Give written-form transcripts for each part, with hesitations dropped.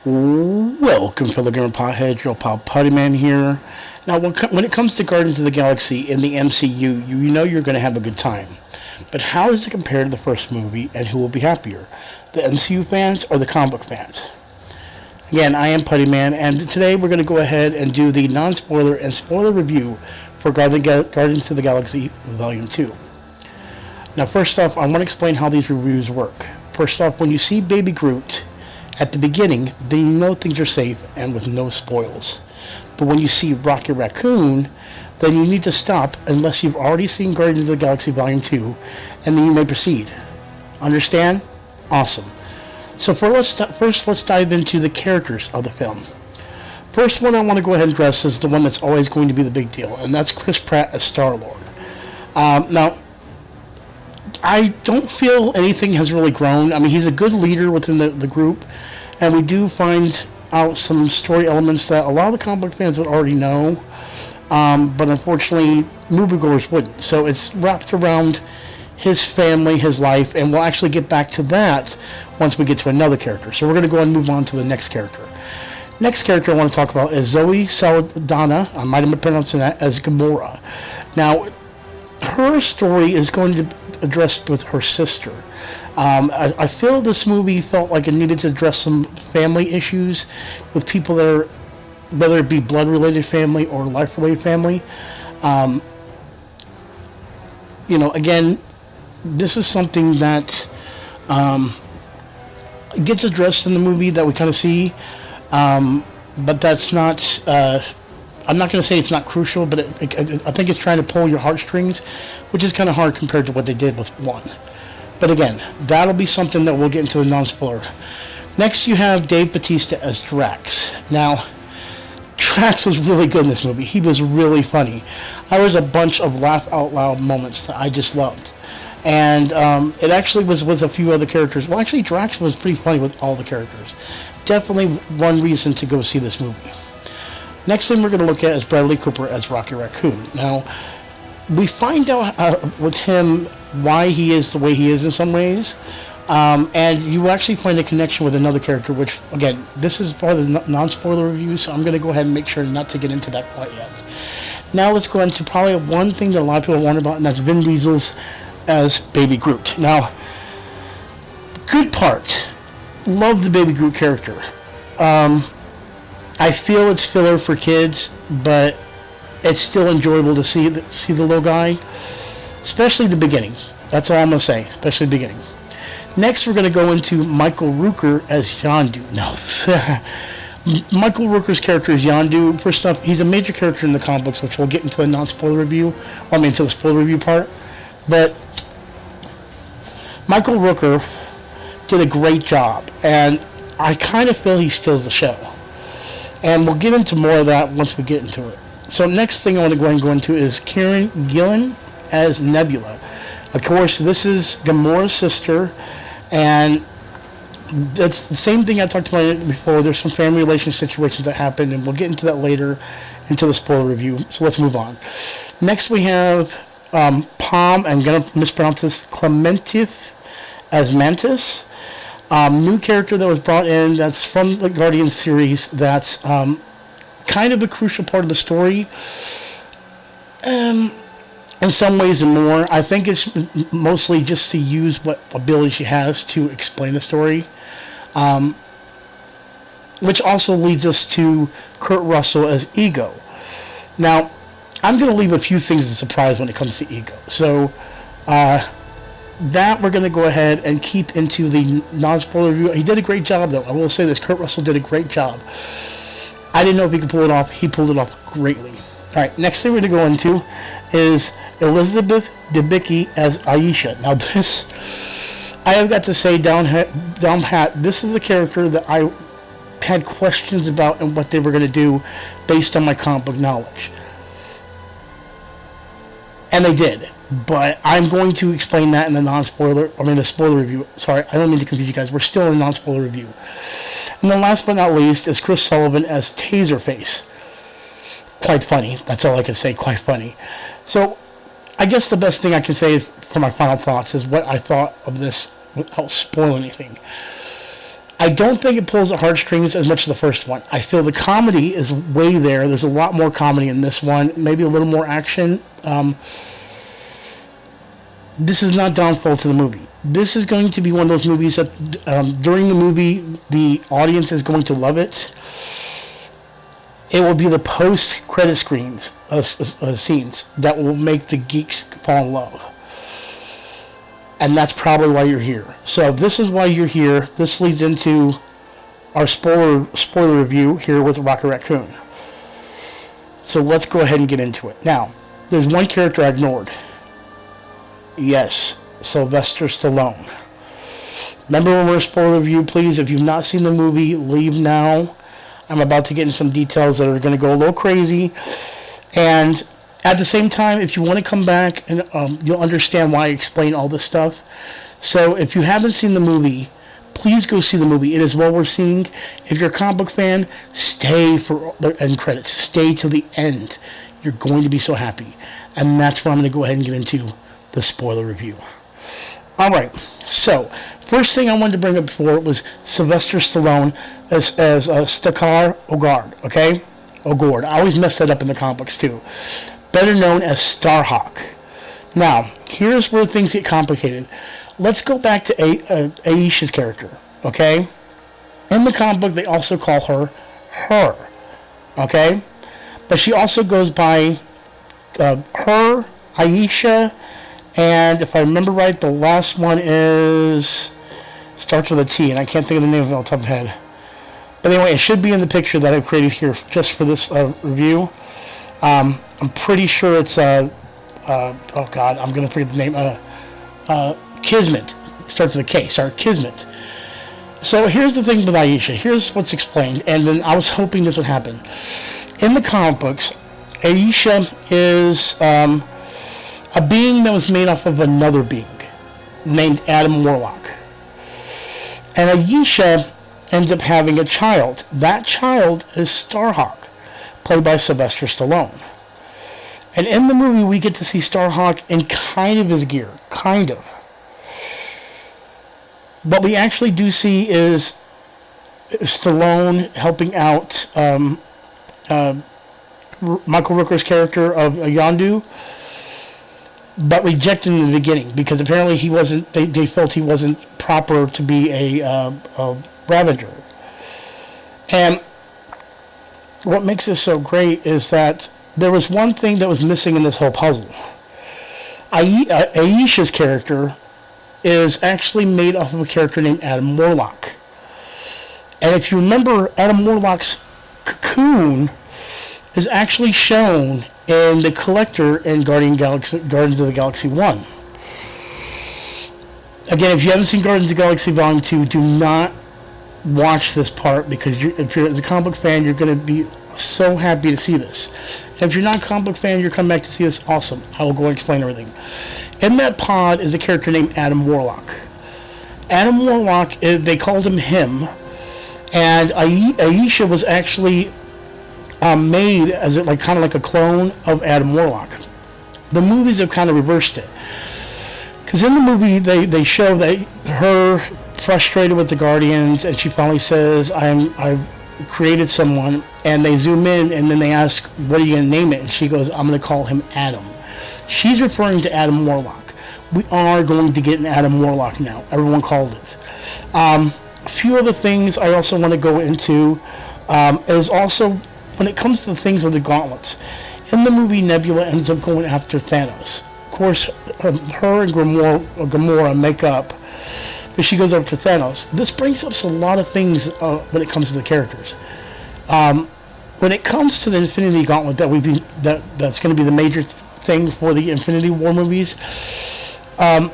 Welcome, fellow gamer potheads. Your pal Putty Man here. Now, when it comes to Guardians of the Galaxy in the MCU, you know you're going to have a good time. But how does it compare to the first movie, and who will be happier? The MCU fans or the comic book fans? Again, I am Putty Man, and today we're going to go ahead and do the non-spoiler and spoiler review for Guardians of the Galaxy Volume 2. Now, first off, I want to explain how these reviews work. First off, when you see Baby Groot at the beginning, then you know things are safe and with no spoils. But when you see Rocket Raccoon, then you need to stop unless you've already seen Guardians of the Galaxy Volume 2, and then you may proceed. Understand? Awesome. So first, let's dive into the characters of the film. First one I want to go ahead and address is the one that's always going to be the big deal, and that's Chris Pratt as Star-Lord. Now, I don't feel anything has really grown. I mean, he's a good leader within the group, and we do find out some story elements that a lot of the comic book fans would already know, but unfortunately, moviegoers wouldn't. So it's wrapped around his family, his life, and we'll actually get back to that once we get to another character. So we're going to go and move on to the next character. Next character I want to talk about is Zoe Saldana, I might have been pronouncing that, as Gamora. Now, her story is going to be addressed with her sister. I feel this movie felt like it needed to address some family issues with people that are, whether it be blood-related family or life-related family. Again, this is something that gets addressed in the movie that we kind of see, but that's not... I'm not going to say it's not crucial, but I think it's trying to pull your heartstrings, which is kind of hard compared to what they did with one. But again, that'll be something that we'll get into the non-spoiler. Next, you have Dave Bautista as Drax. Now, Drax was really good in this movie. He was really funny. There was a bunch of laugh-out-loud moments that I just loved. And it actually was with a few other characters. Well, actually, Drax was pretty funny with all the characters. Definitely one reason to go see this movie. Next thing we're going to look at is Bradley Cooper as Rocket Raccoon. Now, we find out with him why he is the way he is in some ways, and you actually find a connection with another character, which, again, this is part of the non-spoiler review, so I'm going to go ahead and make sure not to get into that quite yet. Now let's go into probably one thing that a lot of people wonder about, and that's Vin Diesel's as Baby Groot. Now, good part. Love the Baby Groot character. I feel it's filler for kids, but it's still enjoyable to see the little guy, especially the beginning. That's all I'm going to say, especially the beginning. Next, we're going to go into Michael Rooker as Yondu. Now, Michael Rooker's character is Yondu. First off, he's a major character in the comic books, which we'll get into the non-spoiler review, into the spoiler review part. But Michael Rooker did a great job, and I kind of feel he steals the show. And we'll get into more of that once we get into it. So next thing I want to go ahead and go into is Karen Gillan as Nebula. Of course, this is Gamora's sister, and it's the same thing I talked about before. There's some family relation situations that happen, and we'll get into that later into the spoiler review. So let's move on. Next we have Palm, I'm going to mispronounce this, Clementif as Mantis. New character that was brought in that's from the Guardians series that's kind of a crucial part of the story in some ways and more. I think it's mostly just to use what ability she has to explain the story, which also leads us to Kurt Russell as Ego. Now, I'm going to leave a few things as a surprise when it comes to Ego. So, that we're going to go ahead and keep into the non-spoiler review. He did a great job, though. I will say this. Kurt Russell did a great job. I didn't know if he could pull it off. He pulled it off greatly. All right, next thing we're going to go into is Elizabeth Debicki as Aisha. Now, this, I have got to say, down pat, this is a character that I had questions about and what they were going to do based on my comic book knowledge. And they did. But I'm going to explain that in the spoiler review. Sorry, I don't mean to confuse you guys. We're still in the non-spoiler review. And then last but not least is Chris Sullivan as Taserface. Quite funny. That's all I can say. Quite funny. So, I guess the best thing I can say for my final thoughts is what I thought of this without spoiling anything. I don't think it pulls the heartstrings as much as the first one. I feel the comedy is way there. There's a lot more comedy in this one, maybe a little more action. This is not downfall to the movie. This is going to be one of those movies that during the movie, the audience is going to love it. It will be the post-credit scenes that will make the geeks fall in love. And that's probably why you're here. So this is why you're here. This leads into our spoiler review here with Rocket Raccoon. So let's go ahead and get into it. Now, there's one character I ignored. Yes, Sylvester Stallone. Remember when we're spoiler review, please, if you've not seen the movie, leave now. I'm about to get into some details that are going to go a little crazy. And at the same time, if you want to come back, and you'll understand why I explain all this stuff. So if you haven't seen the movie, please go see the movie. It is well worth seeing. If you're a comic book fan, stay for the end credits. Stay till the end. You're going to be so happy. And that's where I'm going to go ahead and get into the spoiler review. Alright, so first thing I wanted to bring up before was Sylvester Stallone as Stakar Ogord, okay? Ogord. I always mess that up in the comic books too. Better known as Starhawk. Now, here's where things get complicated. Let's go back to Aisha's character, okay? In the comic book, they also call her, okay? But she also goes by her, Aisha, and if I remember right, the last one starts with a T, and I can't think of the name of it off the top of my head. But anyway, it should be in the picture that I've created here just for this review. I'm pretty sure it's, oh God, I'm going to forget the name, Kismet. It starts with a K, sorry, Kismet. So here's the thing with Aisha. Here's what's explained, and then I was hoping this would happen. In the comic books, Aisha is a being that was made off of another being named Adam Warlock. And Aisha ends up having a child. That child is Starhawk, played by Sylvester Stallone. And in the movie, we get to see Starhawk in kind of his gear. Kind of. What we actually do see is Stallone helping out Michael Rooker's character of Yondu, but rejected in the beginning because apparently he wasn't. They felt he wasn't proper to be a Ravager. And what makes this so great is that there was one thing that was missing in this whole puzzle. Aisha's character is actually made off of a character named Adam Warlock. And if you remember, Adam Warlock's cocoon is actually shown in the Collector in Guardians of the Galaxy 1. Again, if you haven't seen Guardians of the Galaxy Volume 2, do not watch this part because if you're a comic book fan, you're going to be so happy to see this. And if you're not a comic book fan, you're coming back to see this, awesome. I will go and explain everything. In that pod is a character named Adam Warlock. Adam Warlock, they called him, and Aisha was actually made as kind of like a clone of Adam Warlock. The movies have kind of reversed it. Because in the movie, they show that her frustrated with the Guardians, and she finally says, I've created someone, and they zoom in, and then they ask, what are you going to name it? And she goes, I'm going to call him Adam. She's referring to Adam Warlock. We are going to get an Adam Warlock now. Everyone called it. A few other things I also want to go into is also, when it comes to the things with the gauntlets. In the movie, Nebula ends up going after Thanos. Of course, her and Gamora make up, but she goes after Thanos. This brings up a lot of things when it comes to the characters. When it comes to the Infinity Gauntlet, that's going to be the major thing for the Infinity War movies. Thanos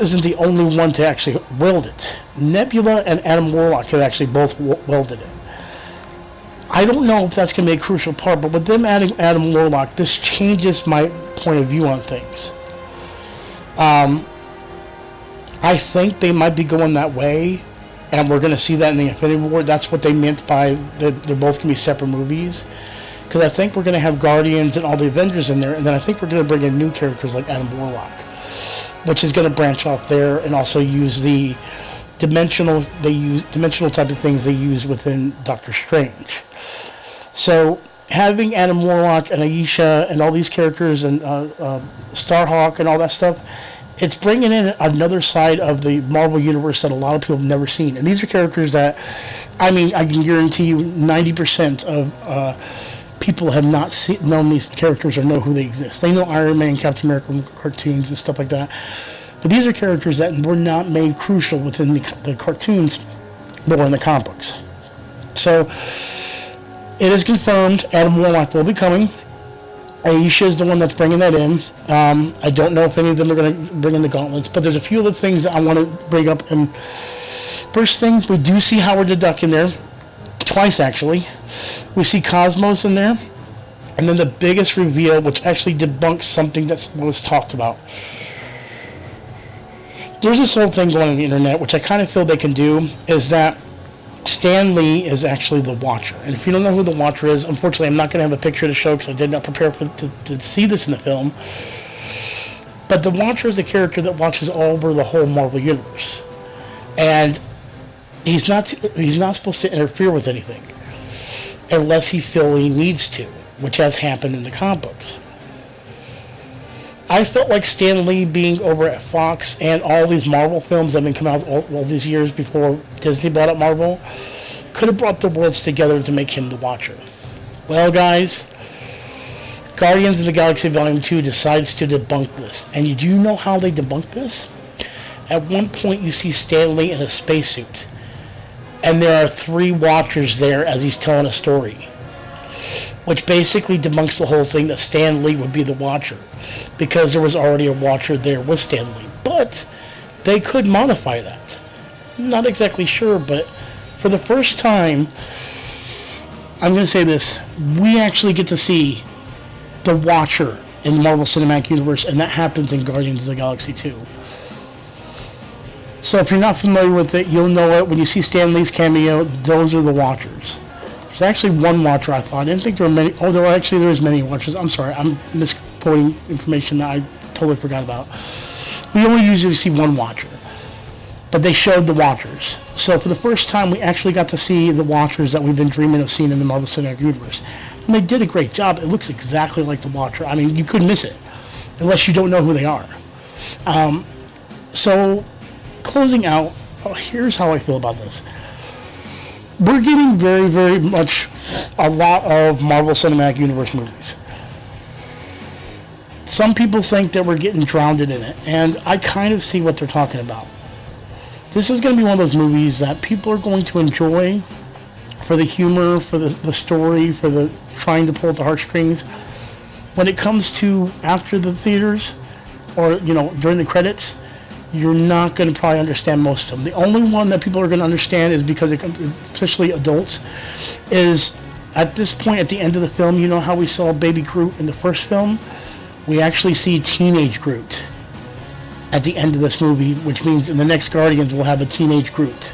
isn't the only one to actually wield it. Nebula and Adam Warlock have actually both wielded it. I don't know if that's going to be a crucial part, but with them adding Adam Warlock, this changes my point of view on things. I think they might be going that way, and we're going to see that in the Infinity War. That's what they meant by they're both going to be separate movies. Because I think we're going to have Guardians and all the Avengers in there, and then I think we're going to bring in new characters like Adam Warlock, which is going to branch off there and also use the dimensional type of things they use within Doctor Strange. So having Adam Warlock and Aisha and all these characters and Starhawk and all that stuff, it's bringing in another side of the Marvel Universe that a lot of people have never seen. And these are characters that, I mean, I can guarantee you 90% of people have not known these characters or know who they exist. They know Iron Man, Captain America cartoons and stuff like that. But these are characters that were not made crucial within the cartoons, but were in the comic books. So it is confirmed Adam Warlock will be coming. Aisha is the one that's bringing that in. I don't know if any of them are going to bring in the gauntlets, but there's a few other things that I want to bring up. And first thing, we do see Howard the Duck in there. Twice, actually. We see Cosmos in there. And then the biggest reveal, which actually debunks something that was talked about. There's this whole thing going on the internet, which I kind of feel they can do, is that Stan Lee is actually the Watcher. And if you don't know who the Watcher is, unfortunately I'm not going to have a picture to show because I did not prepare to see this in the film. But the Watcher is a character that watches over the whole Marvel Universe. And he's not supposed to interfere with anything unless he feels he needs to, which has happened in the comic books. I felt like Stan Lee being over at Fox and all these Marvel films that have been coming out all these years before Disney bought up Marvel could have brought the worlds together to make him the Watcher. Well, guys, Guardians of the Galaxy Volume 2 decides to debunk this. And do you know how they debunk this? At one point you see Stan Lee in a spacesuit. And there are 3 Watchers there as he's telling a story. Which basically debunks the whole thing that Stan Lee would be the Watcher. Because there was already a Watcher there with Stan Lee. But they could modify that. I'm not exactly sure, but for the first time, I'm going to say this, we actually get to see the Watcher in the Marvel Cinematic Universe, and that happens in Guardians of the Galaxy 2. So if you're not familiar with it, you'll know it. When you see Stan Lee's cameo, those are the Watchers. There's actually one Watcher, I thought. I didn't think there were many. Oh, there is many Watchers. I'm sorry. I'm misquoting information that I totally forgot about. We only usually see one Watcher. But they showed the Watchers. So for the first time, we actually got to see the Watchers that we've been dreaming of seeing in the Marvel Cinematic Universe. And they did a great job. It looks exactly like the Watcher. I mean, you couldn't miss it. Unless you don't know who they are. So, closing out, here's how I feel about this. We're getting very, very much a lot of Marvel Cinematic Universe movies. Some people think that we're getting drowned in it, and I kind of see what they're talking about. This is going to be one of those movies that people are going to enjoy for the humor, for the story, for the trying to pull at the heartstrings. When it comes to after the theaters, or during the credits, you're not going to probably understand most of them. The only one that people are going to understand is because, especially adults, is at this point at the end of the film, you know how we saw Baby Groot in the first film? We actually see teenage Groot at the end of this movie, which means in the next Guardians we'll have a teenage Groot.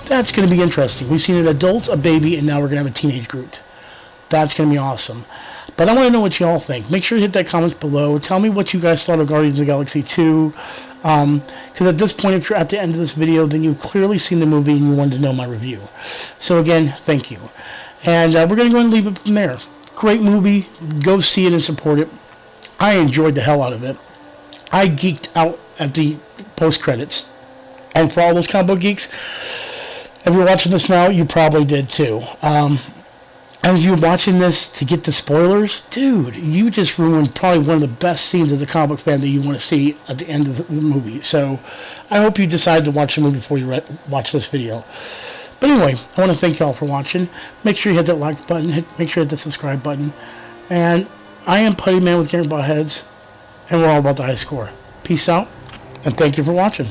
That's going to be interesting. We've seen an adult, a baby, and now we're going to have a teenage Groot. That's going to be awesome. But I want to know what you all think. Make sure to hit that comments below. Tell me what you guys thought of Guardians of the Galaxy 2. Because at this point, if you're at the end of this video, then you've clearly seen the movie and you wanted to know my review. So again, thank you. And we're going to go and leave it from there. Great movie. Go see it and support it. I enjoyed the hell out of it. I geeked out at the post-credits. And for all those combo geeks, if you're watching this now, you probably did too. And if you're watching this to get the spoilers, dude, you just ruined probably one of the best scenes as a comic book fan that you want to see at the end of the movie. So I hope you decide to watch the movie before you watch this video. But anyway, I want to thank you all for watching. Make sure you hit that like button. Make sure you hit the subscribe button. And I am Putty Man with Gary Heads, and we're all about the high score. Peace out, and thank you for watching.